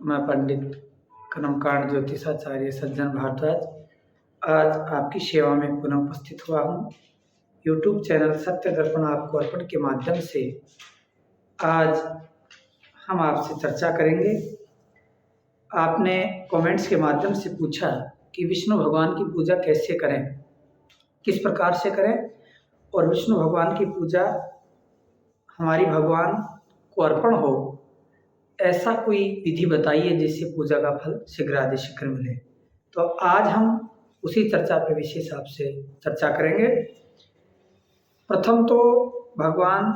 मैं पंडित कर्मकांड ज्योतिषाचार्य सज्जन भारद्वाज आज आपकी सेवा में पुनः उपस्थित हुआ हूँ। यूट्यूब चैनल सत्य दर्पण आपको अर्पण के माध्यम से आज हम आपसे चर्चा करेंगे। आपने कमेंट्स के माध्यम से पूछा कि विष्णु भगवान की पूजा कैसे करें, किस प्रकार से करें, और विष्णु भगवान की पूजा हमारी भगवान को अर्पण हो, ऐसा कोई विधि बताइए जिससे पूजा का फल शीघ्र मिले। तो आज हम उसी चर्चा पे विशेष आपसे चर्चा करेंगे। प्रथम तो भगवान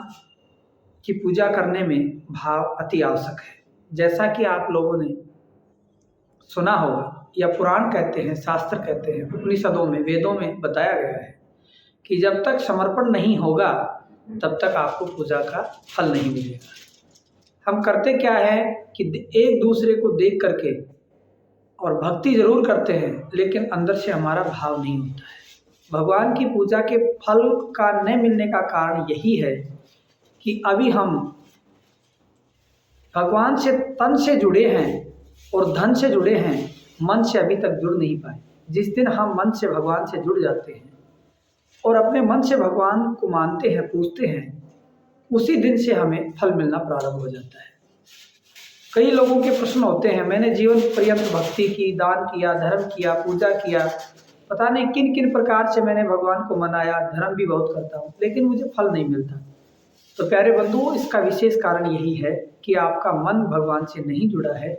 की पूजा करने में भाव अति आवश्यक है। जैसा कि आप लोगों ने सुना होगा या पुराण कहते हैं, शास्त्र कहते हैं, उपनिषदों में, वेदों में बताया गया है कि जब तक समर्पण नहीं होगा तब तक आपको पूजा का फल नहीं मिलेगा। हम करते क्या है कि एक दूसरे को देख करके और भक्ति जरूर करते हैं, लेकिन अंदर से हमारा भाव नहीं होता है। भगवान की पूजा के फल का न मिलने का कारण यही है कि अभी हम भगवान से तन से जुड़े हैं और धन से जुड़े हैं, मन से अभी तक जुड़ नहीं पाए। जिस दिन हम मन से भगवान से जुड़ जाते हैं और अपने मन से भगवान को मानते हैं, पूजते हैं, उसी दिन से हमें फल मिलना प्रारंभ हो जाता है। कई लोगों के प्रश्न होते हैं, मैंने जीवन पर्यंत भक्ति की, दान किया, धर्म किया, पूजा किया, पता नहीं किन किन प्रकार से मैंने भगवान को मनाया, धर्म भी बहुत करता हूँ, लेकिन मुझे फल नहीं मिलता। तो प्यारे बंधुओं, इसका विशेष कारण यही है कि आपका मन भगवान से नहीं जुड़ा है।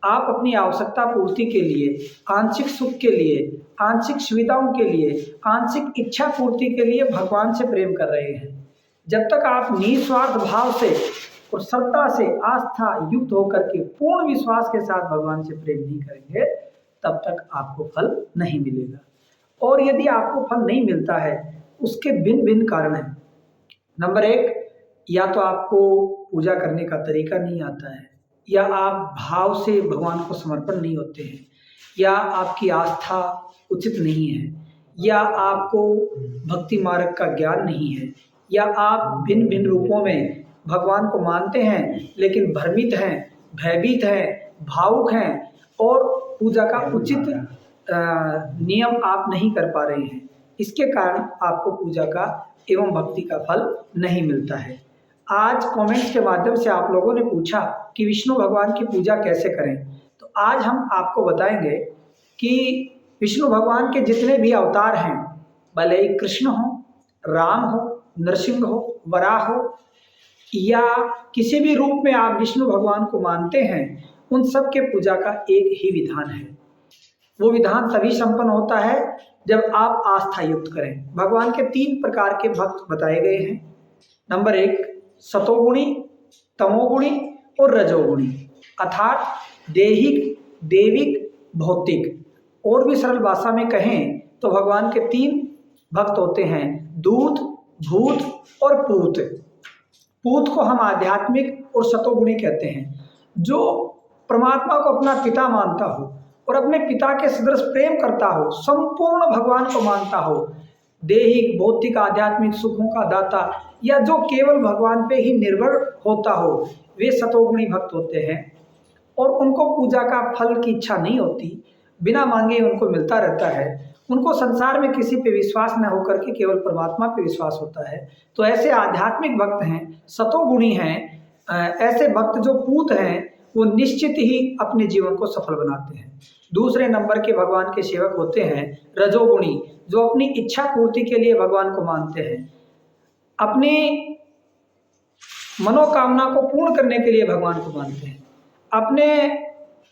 आप अपनी आवश्यकता पूर्ति के लिए, आंशिक सुख के लिए, आंशिक सुविधाओं के लिए, आंशिक इच्छा पूर्ति के लिए भगवान से प्रेम कर रहे हैं। जब तक आप निस्वार्थ भाव से और श्रद्धा से, आस्था युक्त होकर के पूर्ण विश्वास के साथ भगवान से प्रेम नहीं करेंगे, तब तक आपको फल नहीं मिलेगा। और यदि आपको फल नहीं मिलता है, उसके भिन्न भिन्न कारण हैं। नंबर एक, या तो आपको पूजा करने का तरीका नहीं आता है, या आप भाव से भगवान को समर्पण नहीं होते हैं, या आपकी आस्था उचित नहीं है, या आपको भक्ति मार्ग का ज्ञान नहीं है, या आप भिन्न भिन्न रूपों में भगवान को मानते हैं लेकिन भ्रमित हैं, भयभीत हैं, भावुक हैं और पूजा का उचित नियम आप नहीं कर पा रहे हैं। इसके कारण आपको पूजा का एवं भक्ति का फल नहीं मिलता है। आज कमेंट्स के माध्यम से आप लोगों ने पूछा कि विष्णु भगवान की पूजा कैसे करें, तो आज हम आपको बताएंगे कि विष्णु भगवान के जितने भी अवतार हैं, भले ही कृष्ण हो, राम हो, नरसिंह हो, वराह हो, या किसी भी रूप में आप विष्णु भगवान को मानते हैं, उन सब के पूजा का एक ही विधान है। वो विधान तभी संपन्न होता है जब आप आस्था युक्त करें। भगवान के 3 प्रकार के भक्त बताए गए हैं। नंबर 1, सतोगुणी, तमोगुणी और रजोगुणी, अर्थात देहिक, देविक, भौतिक। और भी सरल भाषा में कहें तो भगवान के 3 भक्त होते हैं, दूत, भूत और पूत। पूत को हम आध्यात्मिक और सतोगुणी कहते हैं, जो परमात्मा को अपना पिता मानता हो और अपने पिता के सदृश प्रेम करता हो, संपूर्ण भगवान को मानता हो, देहिक, भौतिक, आध्यात्मिक सुखों का दाता, या जो केवल भगवान पे ही निर्भर होता हो, वे सतोगुणी भक्त होते हैं। और उनको पूजा का फल की इच्छा नहीं होती, बिना मांगे उनको मिलता रहता है। उनको संसार में किसी पे विश्वास न होकर के केवल परमात्मा पे विश्वास होता है। तो ऐसे आध्यात्मिक भक्त हैं, सतोगुणी हैं। ऐसे भक्त जो पूत हैं, वो निश्चित ही अपने जीवन को सफल बनाते हैं। दूसरे नंबर के भगवान के सेवक होते हैं रजोगुणी, जो अपनी इच्छा पूर्ति के लिए भगवान को मानते हैं, अपनी मनोकामना को पूर्ण करने के लिए भगवान को मानते हैं, अपने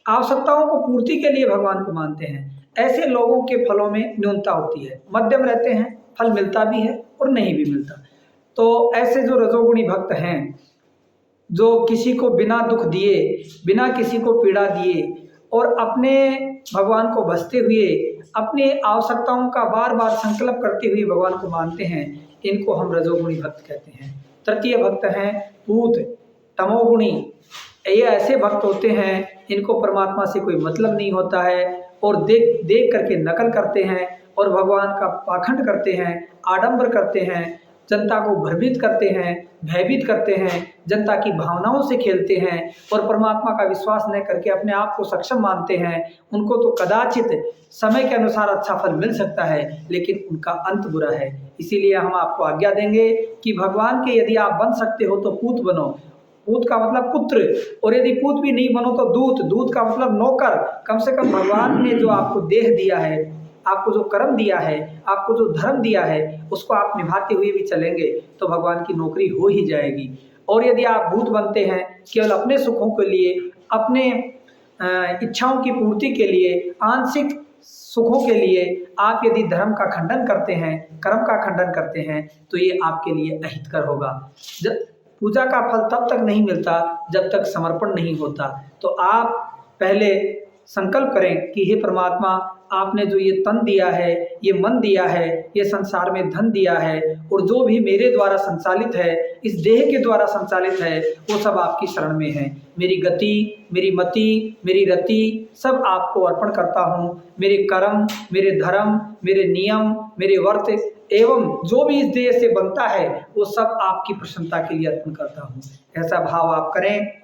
आवश्यकताओं को पूर्ति के लिए भगवान को मानते हैं। ऐसे लोगों के फलों में न्यूनता होती है, मध्यम रहते हैं, फल मिलता भी है और नहीं भी मिलता। तो ऐसे जो रजोगुणी भक्त हैं, जो किसी को बिना दुख दिए, बिना किसी को पीड़ा दिए और अपने भगवान को भजते हुए, अपनी आवश्यकताओं का बार बार संकल्प करते हुए भगवान को मानते हैं, इनको हम रजोगुणी भक्त कहते हैं। तृतीय भक्त हैं पूत, तमोगुणी। ये ऐसे भक्त होते हैं, इनको परमात्मा से कोई मतलब नहीं होता है और देख देख करके नकल करते हैं और भगवान का पाखंड करते हैं, आडंबर करते हैं, जनता को भ्रमित करते हैं, भयभीत करते हैं, जनता की भावनाओं से खेलते हैं और परमात्मा का विश्वास न करके अपने आप को सक्षम मानते हैं, उनको तो कदाचित समय के अनुसार अच्छा फल मिल सकता है, लेकिन उनका अंत बुरा है। इसीलिए हम आपको आज्ञा देंगे कि भगवान के यदि आप बन सकते हो तो पूत बनो। पूत का मतलब पुत्र, और यदि पूत भी नहीं बनो तो दूत। दूत का मतलब नौकर। कम से कम भगवान ने जो आपको देह दिया है, आपको जो कर्म दिया है, आपको जो धर्म दिया है, उसको आप निभाते हुए भी चलेंगे तो भगवान की नौकरी हो ही जाएगी। और यदि आप भूत बनते हैं केवल अपने सुखों के लिए, अपने इच्छाओं की पूर्ति के लिए, आंशिक सुखों के लिए आप यदि धर्म का खंडन करते हैं, कर्म का खंडन करते हैं, तो ये आपके लिए अहितकर होगा। जब पूजा का फल तब तक नहीं मिलता जब तक समर्पण नहीं होता। तो आप पहले संकल्प करें कि हे परमात्मा, आपने जो ये तन दिया है, ये मन दिया है, ये संसार में धन दिया है, और जो भी मेरे द्वारा संचालित है, इस देह के द्वारा संचालित है, वो सब आपकी शरण में है। मेरी गति, मेरी मति, मेरी रति सब आपको अर्पण करता हूँ। मेरे कर्म, मेरे धर्म, मेरे नियम, मेरे वर्त एवं जो भी इस देह से बनता है, वो सब आपकी प्रसन्नता के लिए अर्पण करता हूँ। ऐसा भाव आप करें।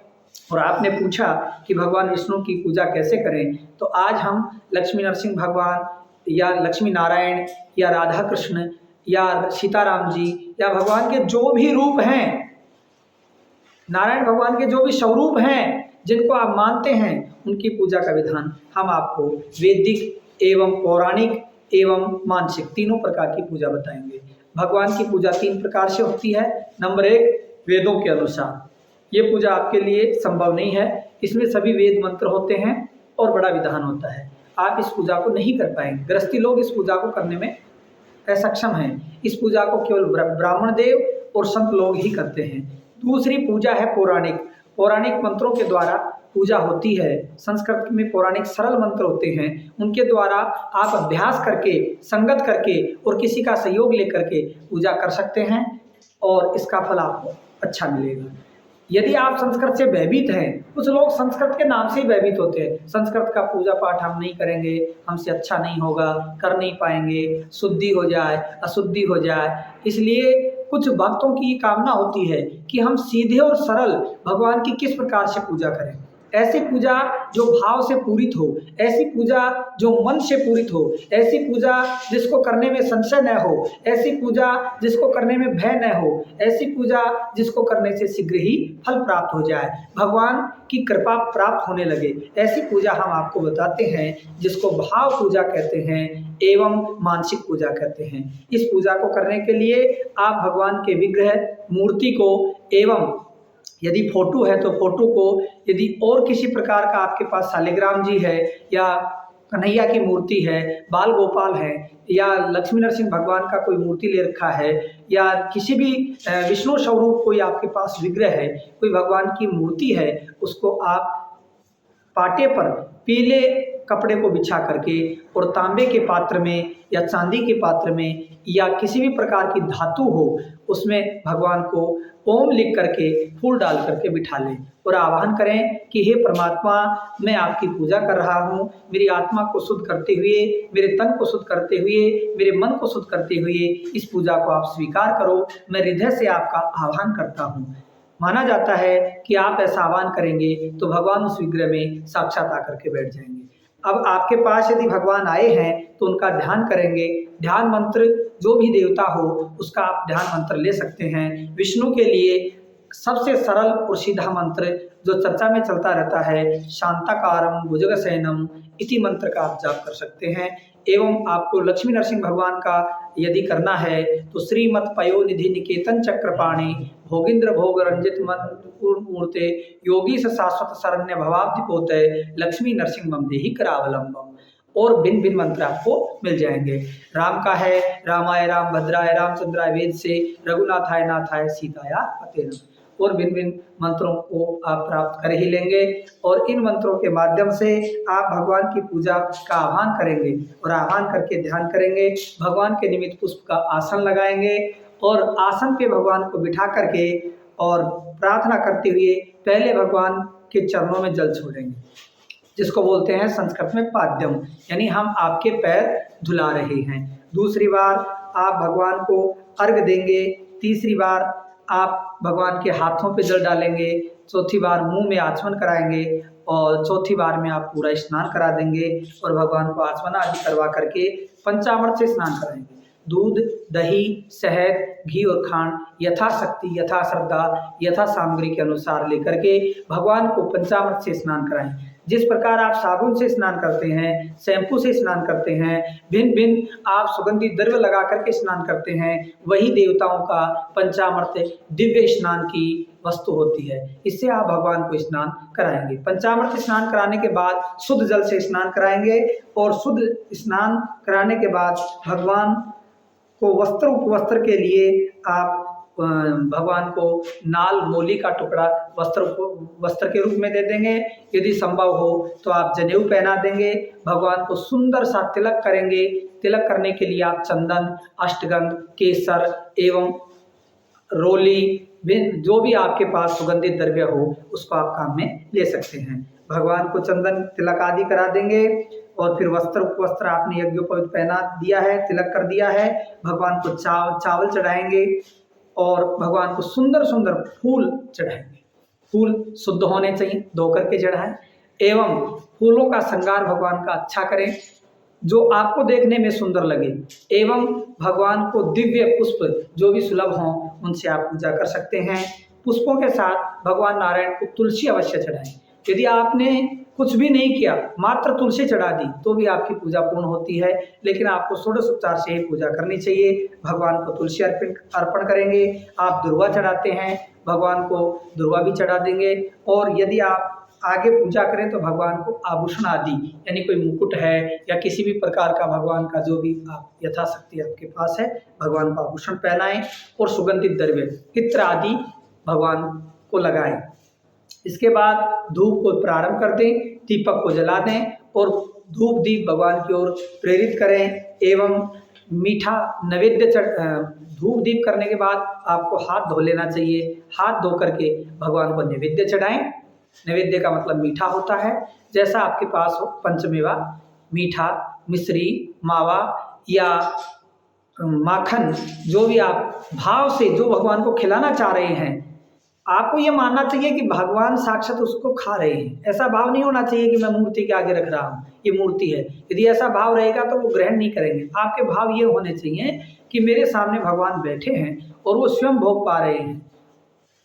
और आपने पूछा कि भगवान विष्णु की पूजा कैसे करें, तो आज हम लक्ष्मी नरसिंह भगवान या लक्ष्मी नारायण या राधा कृष्ण या सीताराम जी या भगवान के जो भी रूप हैं, नारायण भगवान के जो भी स्वरूप हैं जिनको आप मानते हैं, उनकी पूजा का विधान हम आपको वैदिक एवं पौराणिक एवं मानसिक तीनों प्रकार की पूजा बताएंगे। भगवान की पूजा 3 प्रकार से होती है। नंबर 1, वेदों के अनुसार। ये पूजा आपके लिए संभव नहीं है, इसमें सभी वेद मंत्र होते हैं और बड़ा विधान होता है। आप इस पूजा को नहीं कर पाएंगे। गृहस्थी लोग इस पूजा को करने में असक्षम हैं। इस पूजा को केवल ब्राह्मण देव और संत लोग ही करते हैं। दूसरी पूजा है पौराणिक। पौराणिक मंत्रों के द्वारा पूजा होती है। संस्कृत में पौराणिक सरल मंत्र होते हैं, उनके द्वारा आप अभ्यास करके, संगत करके और किसी का सहयोग लेकर के पूजा कर सकते हैं और इसका फल आपको अच्छा मिलेगा। यदि आप संस्कृत से भयभीत हैं, कुछ लोग संस्कृत के नाम से ही भयभीत होते हैं, संस्कृत का पूजा पाठ हम नहीं करेंगे, हमसे अच्छा नहीं होगा, कर नहीं पाएंगे, शुद्धि हो जाए, अशुद्धि हो जाए। इसलिए कुछ भक्तों की कामना होती है कि हम सीधे और सरल भगवान की किस प्रकार से पूजा करें। ऐसी पूजा जो भाव से पूरित हो, ऐसी पूजा जो मन से पूरित हो, ऐसी पूजा जिसको करने में संशय न हो, ऐसी पूजा जिसको करने में भय न हो, ऐसी पूजा जिसको करने से शीघ्र ही फल प्राप्त हो जाए, भगवान की कृपा प्राप्त होने लगे, ऐसी पूजा हम आपको बताते हैं, जिसको भाव पूजा कहते हैं एवं मानसिक पूजा कहते हैं। इस पूजा को करने के लिए आप भगवान के विग्रह, मूर्ति को एवं यदि फोटो है तो फोटो को, यदि और किसी प्रकार का आपके पास शालिग्राम जी है या कन्हैया की मूर्ति है, बाल गोपाल है या लक्ष्मी नरसिंह भगवान का कोई मूर्ति ले रखा है या किसी भी विष्णु स्वरूप कोई आपके पास विग्रह है, कोई भगवान की मूर्ति है, उसको आप पाटे पर पीले कपड़े को बिछा करके और तांबे के पात्र में या चांदी के पात्र में या किसी भी प्रकार की धातु हो, उसमें भगवान को ओम लिख करके फूल डाल करके बिठा लें और आह्वान करें कि हे परमात्मा, मैं आपकी पूजा कर रहा हूँ। मेरी आत्मा को शुद्ध करते हुए, मेरे तन को शुद्ध करते हुए, मेरे मन को शुद्ध करते हुए इस पूजा को आप स्वीकार करो। मैं हृदय से आपका आह्वान करता हूँ। माना जाता है कि आप ऐसा आह्वान करेंगे तो भगवान उस विग्रह में साक्षात आकर के बैठ जाएंगे। अब आपके पास यदि भगवान आए हैं तो उनका ध्यान करेंगे। ध्यान मंत्र जो भी देवता हो उसका आप ध्यान मंत्र ले सकते हैं। विष्णु के लिए सबसे सरल और सीधा मंत्र जो चर्चा में चलता रहता है, शांताकारम भुजगशयनम इति मंत्र का आप जाप कर सकते हैं। एवं आपको लक्ष्मी नरसिंह भगवान का यदि करना है तो श्रीमत पयोनिधि निकेतन चक्रपाणी भोगिंद्र भोग रंजित मन मूर्ते योगी से शाश्वत शरण्य भवाब्धि पोते लक्ष्मी नरसिंह मम देहि करावलंबम और भिन्न भिन्न मंत्र आपको मिल जाएंगे। राम का है रामाय राम भद्राय रामचंद्राय वेद से रघुनाथाय नाथाय सीताया पते और भिन्न भिन्न मंत्रों को आप प्राप्त कर ही लेंगे और इन मंत्रों के माध्यम से आप भगवान की पूजा का आह्वान करेंगे और आह्वान करके ध्यान करेंगे। भगवान के निमित्त पुष्प का आसन लगाएंगे और आसन पे भगवान को बिठा करके और प्रार्थना करते हुए पहले भगवान के चरणों में जल छोड़ेंगे, जिसको बोलते हैं संस्कृत में पाद्यम, यानी हम आपके पैर धुला रहे हैं। दूसरी बार आप भगवान को अर्घ देंगे तीसरी बार आप भगवान के हाथों पे जल डालेंगे, चौथी बार मुंह में आचमन कराएंगे और चौथी बार में आप पूरा स्नान करा देंगे और भगवान को आचमन आदि करवा करके पंचामृत से स्नान कराएंगे। दूध, दही, शहद, घी और खांड यथाशक्ति, यथा श्रद्धा, यथा सामग्री के अनुसार लेकर के भगवान को पंचामृत से स्नान कराएं। जिस प्रकार आप साबुन से स्नान करते हैं, शैम्पू से स्नान करते हैं, भिन्न भिन्न आप सुगंधित द्रव्य लगा करके स्नान करते हैं, वही देवताओं का पंचामृत दिव्य स्नान की वस्तु होती है। इससे आप भगवान को स्नान कराएंगे। पंचामृत स्नान कराने के बाद शुद्ध जल से स्नान कराएंगे और शुद्ध स्नान कराने के बाद भगवान को वस्त्र उपवस्त्र के लिए आप भगवान को नाल मोली का टुकड़ा वस्त्र के रूप में दे देंगे। यदि संभव हो तो आप जनेऊ पहना देंगे। भगवान को सुंदर सा तिलक करेंगे। तिलक करने के लिए आप चंदन, अष्टगंध, केसर एवं रोली, जो भी आपके पास सुगंधित द्रव्य हो उसको आप काम में ले सकते हैं। भगवान को चंदन तिलक आदि करा देंगे और फिर वस्त्र उपवस्त्र आपने यज्ञोपवीत पहना दिया है, तिलक कर दिया है। भगवान को चावल चढ़ाएंगे और भगवान को सुंदर सुंदर फूल चढ़ाएंगे। फूल शुद्ध होने चाहिए, धो करके चढ़ाएं एवं फूलों का श्रृंगार भगवान का अच्छा करें जो आपको देखने में सुंदर लगे एवं भगवान को दिव्य पुष्प जो भी सुलभ हों उनसे आप पूजा कर सकते हैं। पुष्पों के साथ भगवान नारायण को तुलसी अवश्य चढ़ाएं। यदि आपने कुछ भी नहीं किया, मात्र तुलसी चढ़ा दी तो भी आपकी पूजा पूर्ण होती है, लेकिन आपको षोडशोपचार से ही पूजा करनी चाहिए। भगवान को तुलसी अर्पण करेंगे। आप दुर्वा चढ़ाते हैं, भगवान को दुर्वा भी चढ़ा देंगे। और यदि आप आगे पूजा करें तो भगवान को आभूषण आदि यानी कोई मुकुट है या किसी भी प्रकार का भगवान का जो भी आप यथाशक्ति आपके पास है भगवान को आभूषण पहनाएं और सुगंधित द्रव्य इत्र आदि भगवान को लगाएं। इसके बाद धूप को प्रारंभ कर दें, दीपक को जला दें और धूप दीप भगवान की ओर प्रेरित करें एवं मीठा नैवेद्य धूप दीप करने के बाद आपको हाथ धो लेना चाहिए। हाथ धो करके भगवान को नैवेद्य चढ़ाएं। नैवेद्य का मतलब मीठा होता है, जैसा आपके पास हो पंचमेवा, मीठा, मिश्री, मावा या माखन, जो भी आप भाव से जो भगवान को खिलाना चाह रहे हैं, आपको ये मानना चाहिए कि भगवान साक्षात उसको खा रहे हैं। ऐसा भाव नहीं होना चाहिए कि मैं मूर्ति के आगे रख रहा हूँ, ये मूर्ति है। यदि ऐसा भाव रहेगा तो वो ग्रहण नहीं करेंगे। आपके भाव ये होने चाहिए कि मेरे सामने भगवान बैठे हैं और वो स्वयं भोग पा रहे हैं,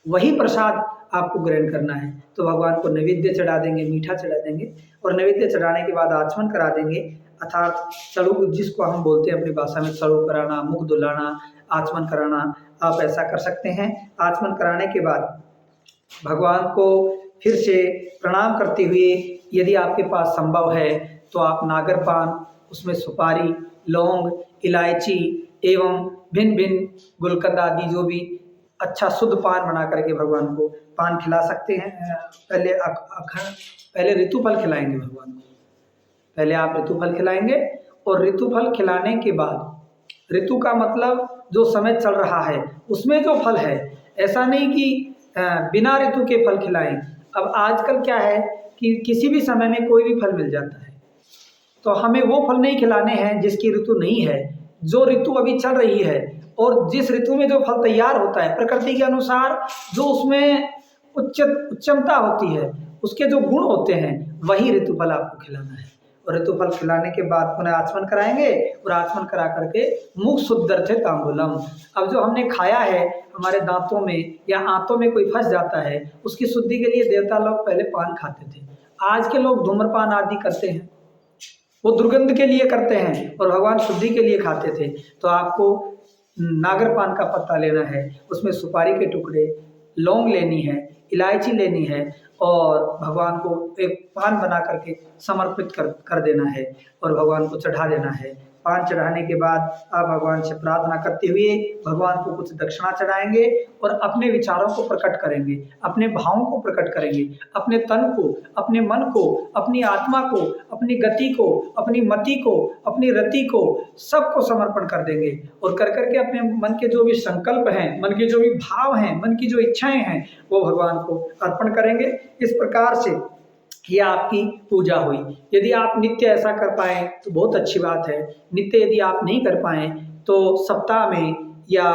वही प्रसाद आपको ग्रहण करना है। तो भगवान को नैवेद्य चढ़ा देंगे, मीठा चढ़ा देंगे और नैवेद्य चढ़ाने के बाद आचमन करा देंगे, अर्थात चड़ू जिसको हम बोलते हैं अपनी भाषा में चड़ू कराना, मुख धुलाना, आचमन कराना, आप ऐसा कर सकते हैं। आचमन कराने के बाद भगवान को फिर से प्रणाम करते हुए यदि आपके पास संभव है तो आप नागरपान, उसमें सुपारी, लौंग, इलायची एवं भिन्न भिन्न गुलकंद आदि जो भी अच्छा शुद्ध पान बना करके भगवान को पान खिला सकते हैं। पहले ऋतुफल खिलाएंगे भगवान को। पहले आप ऋतुफल खिलाएंगे और ऋतुफल खिलाने के बाद, ऋतु का मतलब जो समय चल रहा है उसमें जो फल है, ऐसा नहीं कि बिना ऋतु के फल खिलाएं। अब आजकल क्या है कि किसी भी समय में कोई भी फल मिल जाता है, तो हमें वो फल नहीं खिलाने हैं जिसकी ऋतु नहीं है, जो ऋतु अभी चल रही है और जिस ऋतु में जो फल तैयार होता है प्रकृति के अनुसार, जो उसमें उच्चमता होती है, उसके जो गुण होते हैं, वही ऋतुफल आपको खिलाना है। और ऋतुफल खिलाने के बाद पुनः आचमन कराएंगे और आचमन करा करके मुख शुद्धर्थे तांबूलम। अब जो हमने खाया है हमारे दांतों में या आंतों में कोई फंस जाता है, उसकी शुद्धि के लिए देवता लोग पहले पान खाते थे। आज के लोग धूम्रपान आदि करते हैं, वो दुर्गंध के लिए करते हैं और भगवान शुद्धि के लिए खाते थे। तो आपको नागरपान का पत्ता लेना है, उसमें सुपारी के टुकड़े, लौंग लेनी है, इलायची लेनी है और भगवान को एक पान बना करके समर्पित कर देना है और भगवान को चढ़ा देना है। पान चढ़ाने के बाद आप भगवान से प्रार्थना करते हुए भगवान को कुछ दक्षिणा चढ़ाएंगे और अपने विचारों को प्रकट करेंगे, अपने भावों को प्रकट करेंगे, अपने तन को, अपने मन को, अपनी आत्मा को, अपनी गति को, अपनी मति को, अपनी रति को, सबको समर्पण कर देंगे और कर करके अपने मन के जो भी संकल्प हैं, मन के जो भी भाव हैं, मन की जो इच्छाएं हैं, वो भगवान को अर्पण करेंगे। इस प्रकार से ये आपकी पूजा हुई। यदि आप नित्य ऐसा कर पाएँ तो बहुत अच्छी बात है। नित्य यदि आप नहीं कर पाएँ तो सप्ताह में या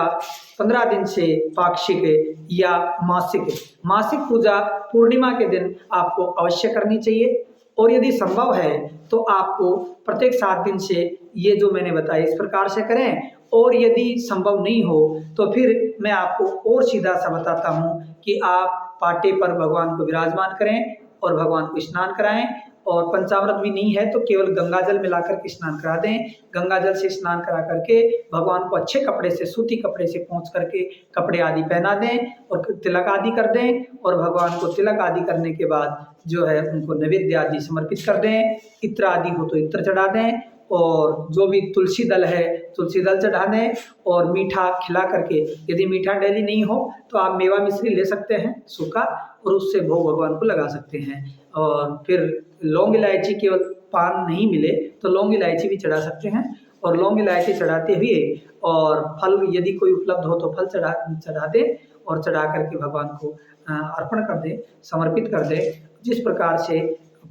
15 दिन से पाक्षिक या मासिक। मासिक पूजा पूर्णिमा के दिन आपको अवश्य करनी चाहिए और यदि संभव है तो आपको प्रत्येक 7 दिन से ये जो मैंने बताया इस प्रकार से करें। और यदि संभव नहीं हो तो फिर मैं आपको और सीधा सा बताता हूँ कि आप पाटे पर भगवान को विराजमान करें और भगवान को स्नान कराएं। और पंचामृत भी नहीं है तो केवल गंगा जल मिलाकर के स्नान करा दें। गंगा जल से स्नान करा करके भगवान को अच्छे कपड़े से, सूती कपड़े से पोंछ करके कपड़े आदि पहना दें और तिलक आदि कर दें। और भगवान को तिलक आदि करने के बाद जो है उनको नैवेद्य आदि समर्पित कर दें। इत्र आदि हो तो इत्र चढ़ा दें और जो भी तुलसी दल है तुलसी दल चढ़ा दें और मीठा खिला करके, यदि मीठा डेली नहीं हो तो आप मेवा मिश्री ले सकते हैं सूखा और उससे भोग भगवान को लगा सकते हैं। और फिर लौंग इलायची, केवल पान नहीं मिले तो लौंग इलायची भी चढ़ा सकते हैं। और लौंग इलायची चढ़ाते हुए और फल यदि कोई उपलब्ध हो तो फल चढ़ा दें और चढ़ा करके भगवान को अर्पण कर दें, समर्पित कर दें। जिस प्रकार से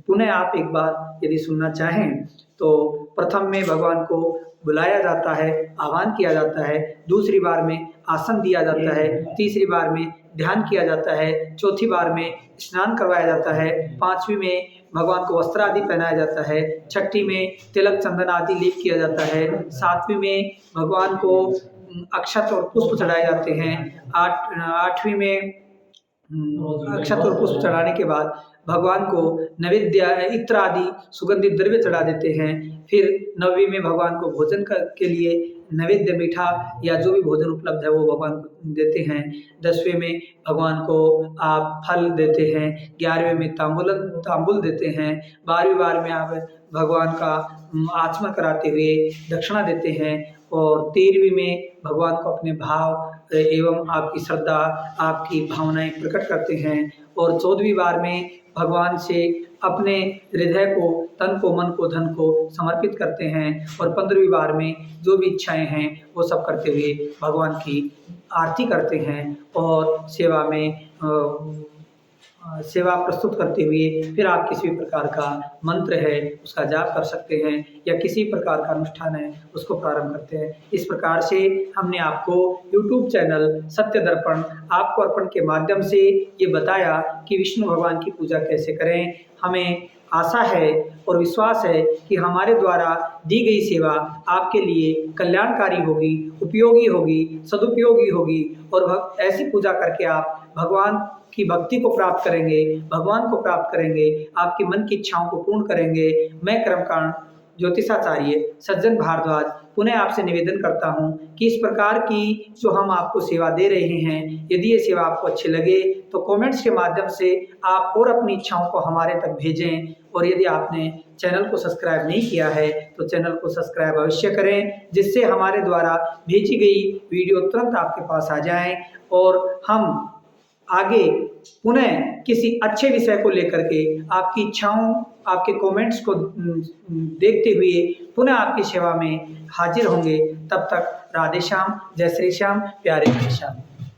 पुनः आप एक बार यदि सुनना चाहें तो प्रथम में भगवान को बुलाया जाता है, आह्वान किया जाता है। दूसरी बार में आसन दिया जाता है। तीसरी बार में ध्यान किया जाता है। चौथी बार में स्नान करवाया जाता है। पांचवी में भगवान को वस्त्र आदि पहनाया जाता है। छठी में तिलक चंदन आदि लेप किया जाता है। सातवीं में भगवान को अक्षत और पुष्प चढ़ाए जाते हैं। आठवीं में अक्षत और पुष्प चढ़ाने के बाद भगवान को नैवेद्य, इत्र आदि सुगंधित द्रव्य चढ़ा देते हैं। फिर 9वीं में भगवान को भोजन के लिए नैवेद्य मीठा या जो भी भोजन उपलब्ध है वो भगवान को देते हैं। 10वें में भगवान को आप फल देते हैं। 11वें में तांबुल देते हैं। 12वीं बार में आप भगवान का आचमन कराते हुए दक्षिणा देते हैं। और 13वीं में भगवान को अपने भाव एवं आपकी श्रद्धा, आपकी भावनाएं प्रकट करते हैं। और 14वीं बार में भगवान से अपने हृदय को, तन को, मन को, धन को समर्पित करते हैं। और 15वीं बार में जो भी इच्छाएं हैं वो सब करते हुए भगवान की आरती करते हैं और सेवा प्रस्तुत करते हुए फिर आप किसी भी प्रकार का मंत्र है उसका जाप कर सकते हैं या किसी प्रकार का अनुष्ठान है उसको प्रारंभ करते हैं। इस प्रकार से हमने आपको YouTube चैनल सत्य दर्पण आपको अर्पण के माध्यम से ये बताया कि विष्णु भगवान की पूजा कैसे करें। हमें आशा है और विश्वास है कि हमारे द्वारा दी गई सेवा आपके लिए कल्याणकारी होगी, उपयोगी होगी, सदुपयोगी होगी और ऐसी पूजा करके आप भगवान की भक्ति को प्राप्त करेंगे, भगवान को प्राप्त करेंगे, आपके मन की इच्छाओं को पूर्ण करेंगे। मैं कर्मकांड ज्योतिषाचार्य सज्जन भारद्वाज पुनः आपसे निवेदन करता हूं कि इस प्रकार की जो हम आपको सेवा दे रहे हैं, यदि ये सेवा आपको अच्छी लगे तो कमेंट्स के माध्यम से आप और अपनी इच्छाओं को हमारे तक भेजें। और यदि आपने चैनल को सब्सक्राइब नहीं किया है तो चैनल को सब्सक्राइब अवश्य करें, जिससे हमारे द्वारा भेजी गई वीडियो तुरंत आपके पास आ जाए और हम आगे पुनः किसी अच्छे विषय को लेकर के आपकी इच्छाओं, आपके कमेंट्स को देखते हुए पुनः आपकी सेवा में हाजिर होंगे। तब तक राधे श्याम, जय श्री श्याम, प्यारे श्री श्याम।